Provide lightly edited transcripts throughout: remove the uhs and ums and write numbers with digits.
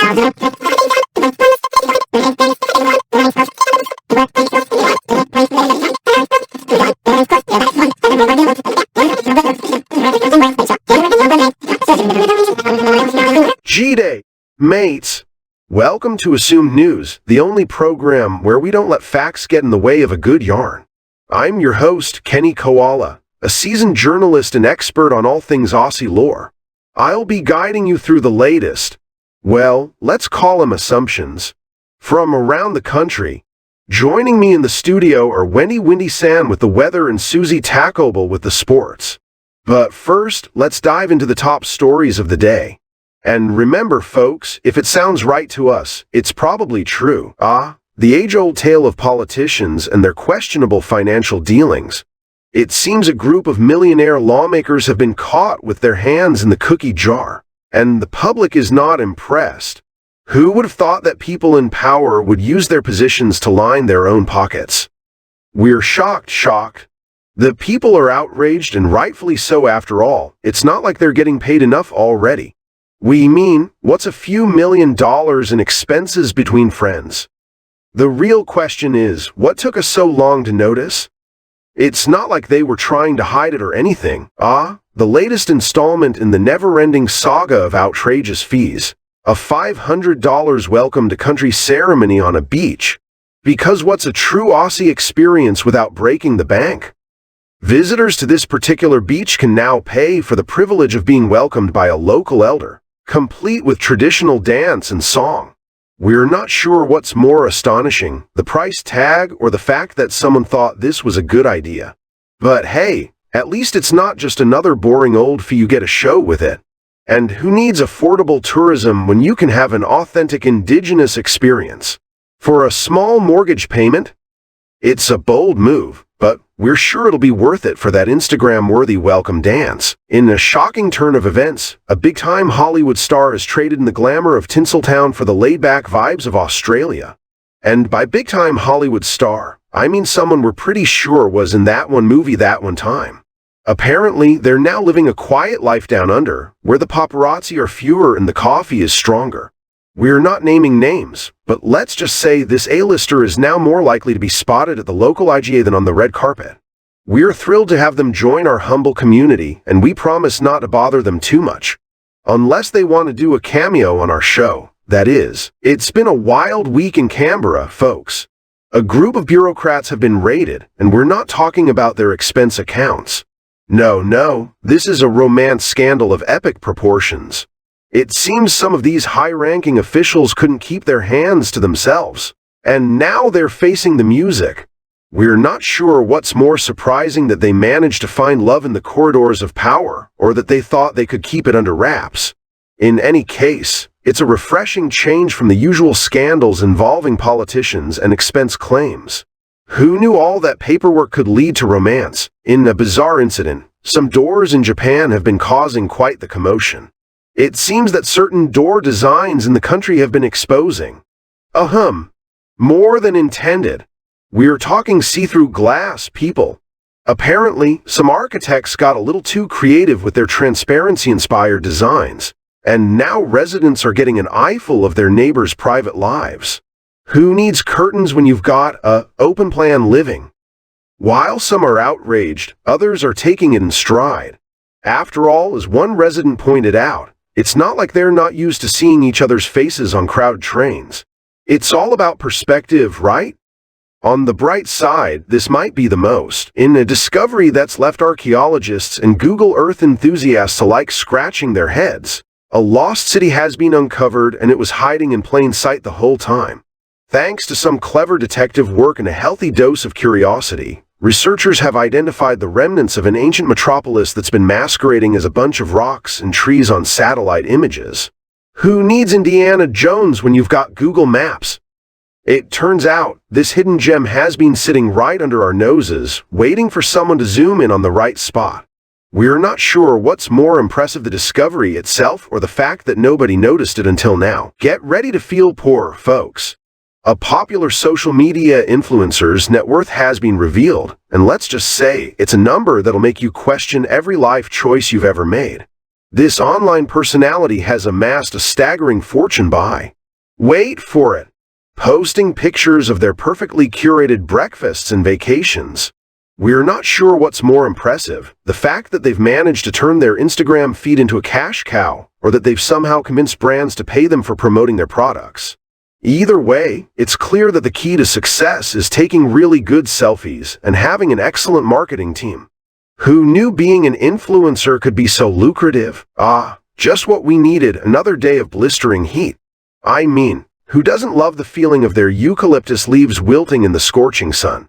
G-Day, mates! Welcome to Assumed News, the only program where we don't let facts get in the way of a good yarn. I'm your host, Koala, a seasoned journalist and expert on all things Aussie lore. I'll be guiding you through the latest, well, let's call them assumptions, from around the country. Joining me in the studio are Wendy San with the weather and Suzie Tacobell with the sports. But first, let's dive into the top stories of the day. And remember, folks, if it sounds right to us, it's probably true. The age-old tale of politicians and their questionable financial dealings. It seems a group of millionaire lawmakers have been caught with their hands in the cookie jar, and the public is not impressed. Who would have thought that people in power would use their positions to line their own pockets? We're shocked. The people are outraged, and rightfully so after all. It's not like they're getting paid enough already. We mean, what's a few $1 million in expenses between friends? The real question is, what took us so long to notice? It's not like they were trying to hide it or anything. The latest installment in the never-ending saga of outrageous fees. A $500 welcome to country ceremony on a beach. Because what's a true Aussie experience without breaking the bank? Visitors to this particular beach can now pay for the privilege of being welcomed by a local elder, complete with traditional dance and song. We're not sure what's more astonishing, the price tag or the fact that someone thought this was a good idea. But hey, at least it's not just another boring old fee. You get a show with it. And who needs affordable tourism when you can have an authentic indigenous experience? For a small mortgage payment? It's a bold move, but we're sure it'll be worth it for that Instagram-worthy welcome dance. In a shocking turn of events, a big-time Hollywood star has traded in the glamour of Tinseltown for the laid-back vibes of Australia. And by big-time Hollywood star, I mean someone we're pretty sure was in that one movie that one time. Apparently, they're now living a quiet life down under, where the paparazzi are fewer and the coffee is stronger. We're not naming names, but let's just say this A-lister is now more likely to be spotted at the local IGA than on the red carpet. We're thrilled to have them join our humble community, and we promise not to bother them too much. Unless they want to do a cameo on our show, that is. It's been a wild week in Canberra, folks. A group of bureaucrats have been raided, and we're not talking about their expense accounts. No, this is a romance scandal of epic proportions. It seems some of these high-ranking officials couldn't keep their hands to themselves, and now they're facing the music. We're not sure what's more surprising, that they managed to find love in the corridors of power, or that they thought they could keep it under wraps. In any case, it's a refreshing change from the usual scandals involving politicians and expense claims. Who knew all that paperwork could lead to romance? In a bizarre incident, some doors in Japan have been causing quite the commotion. It seems that certain door designs in the country have been exposing. More than intended. We're talking see-through glass, people. Apparently, some architects got a little too creative with their transparency-inspired designs, and now residents are getting an eyeful of their neighbors' private lives. Who needs curtains when you've got open-plan living? While some are outraged, others are taking it in stride. After all, as one resident pointed out, it's not like they're not used to seeing each other's faces on crowded trains. It's all about perspective, right? On the bright side, this might be the most. In a discovery that's left archaeologists and Google Earth enthusiasts alike scratching their heads, a lost city has been uncovered, and it was hiding in plain sight the whole time. Thanks to some clever detective work and a healthy dose of curiosity, researchers have identified the remnants of an ancient metropolis that's been masquerading as a bunch of rocks and trees on satellite images. Who needs Indiana Jones when you've got Google Maps? It turns out, this hidden gem has been sitting right under our noses, waiting for someone to zoom in on the right spot. We're not sure what's more impressive, the discovery itself or the fact that nobody noticed it until now. Get ready to feel poor, folks. A popular social media influencer's net worth has been revealed, and let's just say it's a number that'll make you question every life choice you've ever made. This online personality has amassed a staggering fortune by, wait for it, posting pictures of their perfectly curated breakfasts and vacations. We're not sure what's more impressive, the fact that they've managed to turn their Instagram feed into a cash cow, or that they've somehow convinced brands to pay them for promoting their products. Either way, it's clear that the key to success is taking really good selfies and having an excellent marketing team. Who knew being an influencer could be so lucrative? Just what we needed, another day of blistering heat. I mean, who doesn't love the feeling of their eucalyptus leaves wilting in the scorching sun?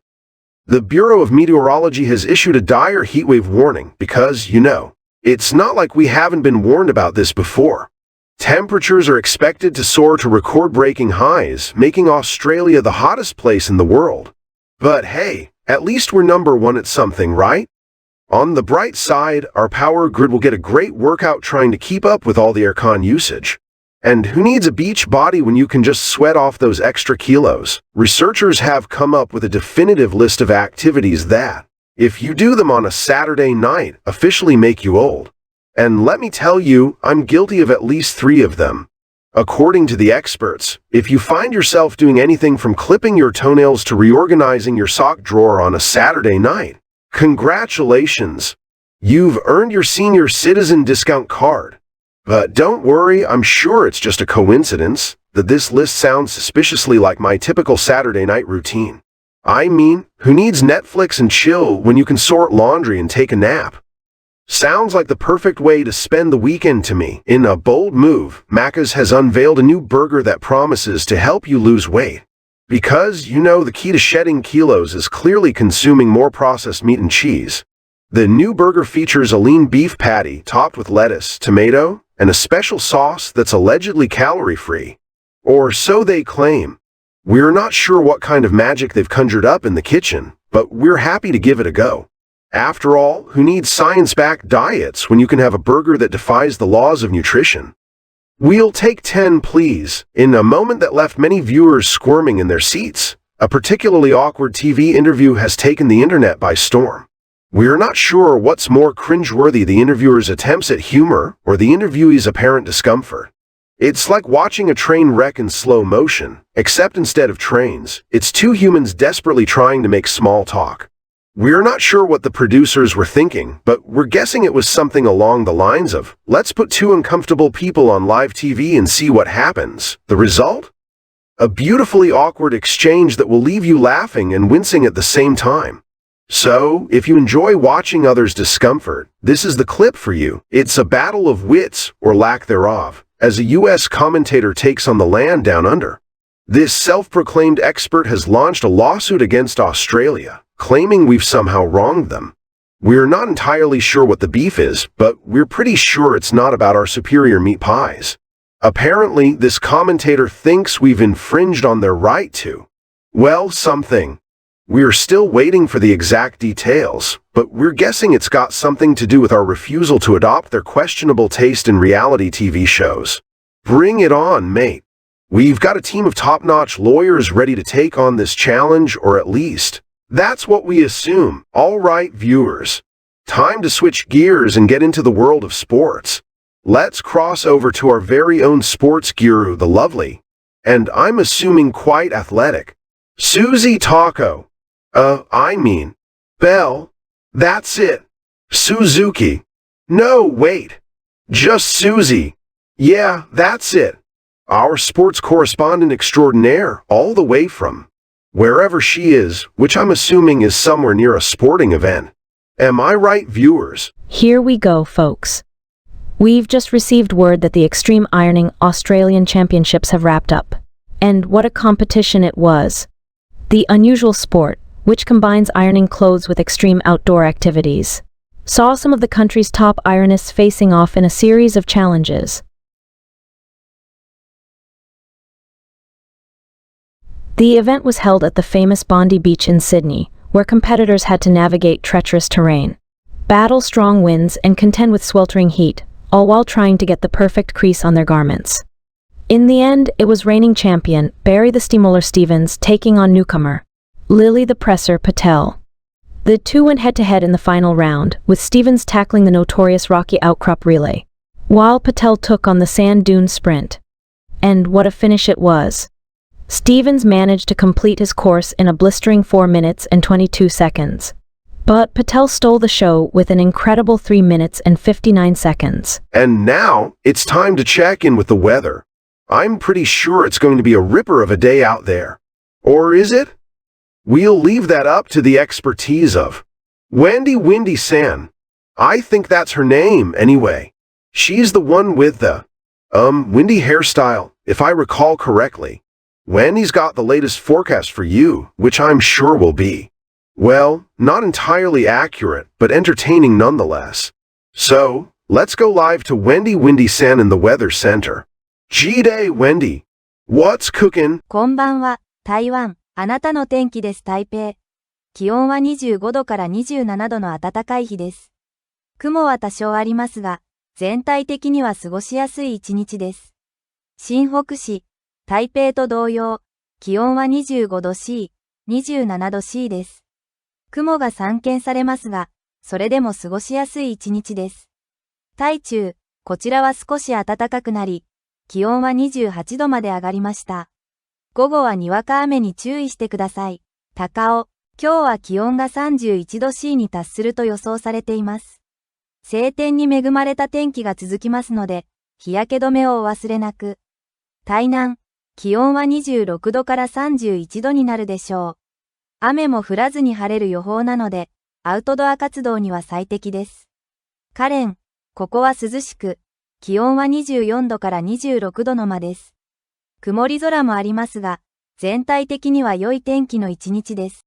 The Bureau of Meteorology has issued a dire heatwave warning because, it's not like we haven't been warned about this before. Temperatures are expected to soar to record-breaking highs, making Australia the hottest place in the world. But hey, at least we're number one at something, right? On the bright side, our power grid will get a great workout trying to keep up with all the aircon usage. And who needs a beach body when you can just sweat off those extra kilos? Researchers have come up with a definitive list of activities that, if you do them on a Saturday night, officially make you old. And let me tell you, I'm guilty of at least 3 of them. According to the experts, if you find yourself doing anything from clipping your toenails to reorganizing your sock drawer on a Saturday night, congratulations! You've earned your senior citizen discount card. But don't worry, I'm sure it's just a coincidence that this list sounds suspiciously like my typical Saturday night routine. I mean, who needs Netflix and chill when you can sort laundry and take a nap? Sounds like the perfect way to spend the weekend to me. In a bold move, Macca's has unveiled a new burger that promises to help you lose weight. Because, the key to shedding kilos is clearly consuming more processed meat and cheese. The new burger features a lean beef patty topped with lettuce, tomato, and a special sauce that's allegedly calorie-free. Or so they claim. We're not sure what kind of magic they've conjured up in the kitchen, but we're happy to give it a go. After all, who needs science-backed diets when you can have a burger that defies the laws of nutrition? We'll take 10, please. In a moment that left many viewers squirming in their seats, a particularly awkward TV interview has taken the internet by storm. We're not sure what's more cringeworthy, the interviewer's attempts at humor or the interviewee's apparent discomfort. It's like watching a train wreck in slow motion, except instead of trains, it's 2 humans desperately trying to make small talk. We're not sure what the producers were thinking, but we're guessing it was something along the lines of, let's put 2 uncomfortable people on live TV and see what happens. The result? A beautifully awkward exchange that will leave you laughing and wincing at the same time. So, if you enjoy watching others' discomfort, this is the clip for you. It's a battle of wits, or lack thereof, as a U.S. commentator takes on the land down under. This self-proclaimed expert has launched a lawsuit against Australia, claiming we've somehow wronged them. We're not entirely sure what the beef is, but we're pretty sure it's not about our superior meat pies. Apparently, this commentator thinks we've infringed on their right to, well, something. We're still waiting for the exact details, but we're guessing it's got something to do with our refusal to adopt their questionable taste in reality TV shows. Bring it on, mate. We've got a team of top-notch lawyers ready to take on this challenge, or at least, that's what we assume. All right, viewers. Time to switch gears and get into the world of sports. Let's cross over to our very own sports guru, the lovely, and I'm assuming quite athletic, Suzie Taco. Bell. That's it. Suzuki. No, wait. Just Suzie. Yeah, that's it. Our sports correspondent extraordinaire, all the way from wherever she is, which I'm assuming is somewhere near a sporting event. Am I right, viewers? Here we go, folks. We've just received word that the Extreme Ironing Australian Championships have wrapped up. And what a competition it was. The unusual sport, which combines ironing clothes with extreme outdoor activities, saw some of the country's top ironists facing off in a series of challenges. The event was held at the famous Bondi Beach in Sydney, where competitors had to navigate treacherous terrain, battle strong winds, and contend with sweltering heat, all while trying to get the perfect crease on their garments. In the end, it was reigning champion Barry the Steamroller Stevens taking on newcomer Lily the Presser Patel. The two went head-to-head in the final round, with Stevens tackling the notorious Rocky Outcrop relay, while Patel took on the sand dune sprint. And what a finish it was. Stevens managed to complete his course in a blistering 4 minutes and 22 seconds. But Patel stole the show with an incredible 3 minutes and 59 seconds. And now, it's time to check in with the weather. I'm pretty sure it's going to be a ripper of a day out there. Or is it? We'll leave that up to the expertise of Wendy San. I think that's her name, anyway. She's the one with the, windy hairstyle, if I recall correctly. Wendy's got the latest forecast for you, which I'm sure will be, well, not entirely accurate, but entertaining nonetheless. So, let's go live to Wendy San in the Weather Center. G-Day, Wendy. What's cooking? こんばんは、台湾。あなたの天気です、台北。気温は25度から27度の暖かい日です。雲は多少ありますが、全体的には過ごしやすい一日です。新北市、台北と同様、気温は25度 C、27度 C です。雲が散見されますが、それでも過ごしやすい一日です。台中、こちらは少し暖かくなり、気温は28度まで上がりました。午後はにわか雨に注意してください。高尾、今日は気温が31度 C に達すると予想されています。晴天に恵まれた天気が続きますので、日焼け止めをお忘れなく。台南、気温は26度から31度になるでしょう。雨も降らずに晴れる予報なので、アウトドア活動には最適です。カレン、ここは涼しく、気温は24度から26度の間です。曇り空もありますが、全体的には良い天気の一日です。